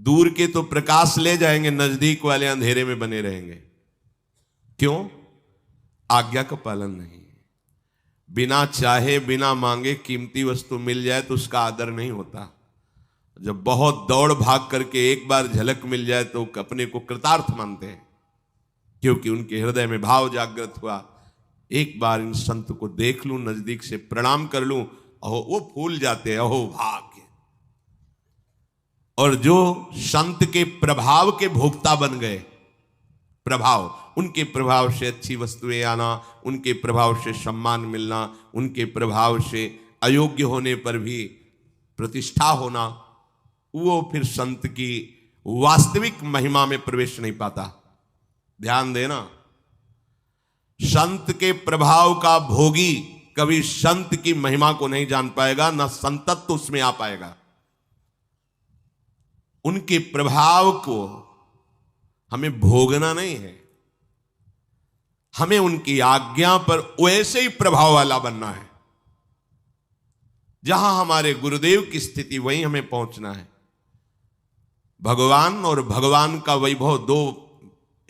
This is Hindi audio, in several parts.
दूर के तो प्रकाश ले जाएंगे, नजदीक वाले अंधेरे में बने रहेंगे। क्यों? आज्ञा का पालन नहीं। बिना चाहे बिना मांगे कीमती वस्तु मिल जाए तो उसका आदर नहीं होता। जब बहुत दौड़ भाग करके एक बार झलक मिल जाए तो अपने को कृतार्थ मानते हैं, क्योंकि उनके हृदय में भाव जागृत हुआ, एक बार इन संत को देख लूं, नजदीक से प्रणाम कर लूं, अहो वो फूल जाते हैं, अहो भाग्य। और जो संत के प्रभाव के भोक्ता बन गए, प्रभाव, उनके प्रभाव से अच्छी वस्तुएं आना, उनके प्रभाव से सम्मान मिलना, उनके प्रभाव से अयोग्य होने पर भी प्रतिष्ठा होना, वो फिर संत की वास्तविक महिमा में प्रवेश नहीं पाता। ध्यान देना, संत के प्रभाव का भोगी कभी संत की महिमा को नहीं जान पाएगा, ना संतत्व उसमें आ पाएगा। उनके प्रभाव को हमें भोगना नहीं है, हमें उनकी आज्ञा पर वैसे ही प्रभाव वाला बनना है। जहां हमारे गुरुदेव की स्थिति वहीं हमें पहुंचना है। भगवान और भगवान का वैभव दो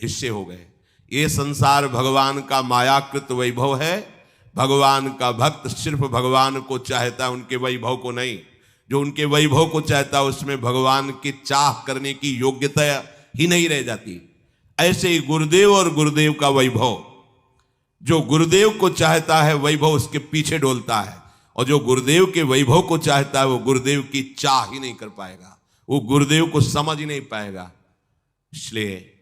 हिस्से हो गए। ये संसार भगवान का मायाकृत वैभव है। भगवान का भक्त सिर्फ भगवान को चाहता है, उनके वैभव को नहीं। जो उनके वैभव को चाहता है उसमें भगवान की चाह करने की योग्यता ही नहीं रह जाती। ऐसे ही गुरुदेव और गुरुदेव का वैभव, जो गुरुदेव को चाहता है वैभव उसके पीछे डोलता है, और जो गुरुदेव के वैभव को चाहता है वो गुरुदेव की चाह ही नहीं कर पाएगा, वो गुरुदेव को समझ ही नहीं पाएगा। इसलिए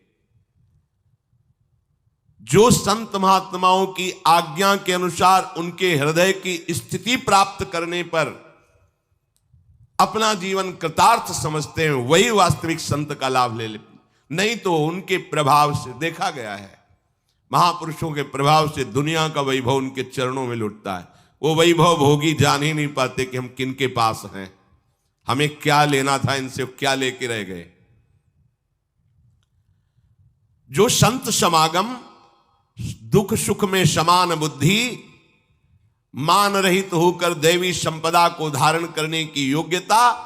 जो संत महात्माओं की आज्ञा के अनुसार उनके हृदय की स्थिति प्राप्त करने पर अपना जीवन कृतार्थ समझते हैं, वही वास्तविक संत का लाभ ले लेते। नहीं तो उनके प्रभाव से देखा गया है, महापुरुषों के प्रभाव से दुनिया का वैभव उनके चरणों में लुटता है। वो वैभव भोगी जान ही नहीं पाते कि हम किन के पास हैं, हमें क्या लेना था इनसे, क्या लेके रह गए। जो संत समागम, दुख सुख में समान बुद्धि, मान रहित होकर दैवी संपदा को धारण करने की योग्यता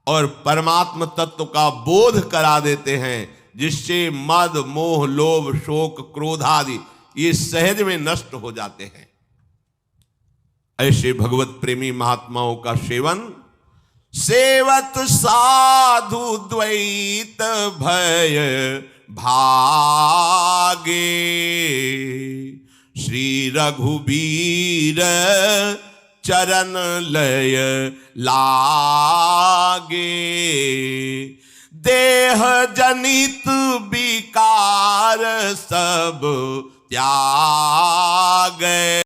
और परमात्म तत्व का बोध करा देते हैं, जिससे मद मोह लोभ शोक क्रोध आदि ये सहज में नष्ट हो जाते हैं। ऐसे भगवत प्रेमी महात्माओं का सेवन सेवत साधु द्वैत भय भागे, श्री रघुबीर चरण लय लागे, देह जनित विकार सब त्यागे।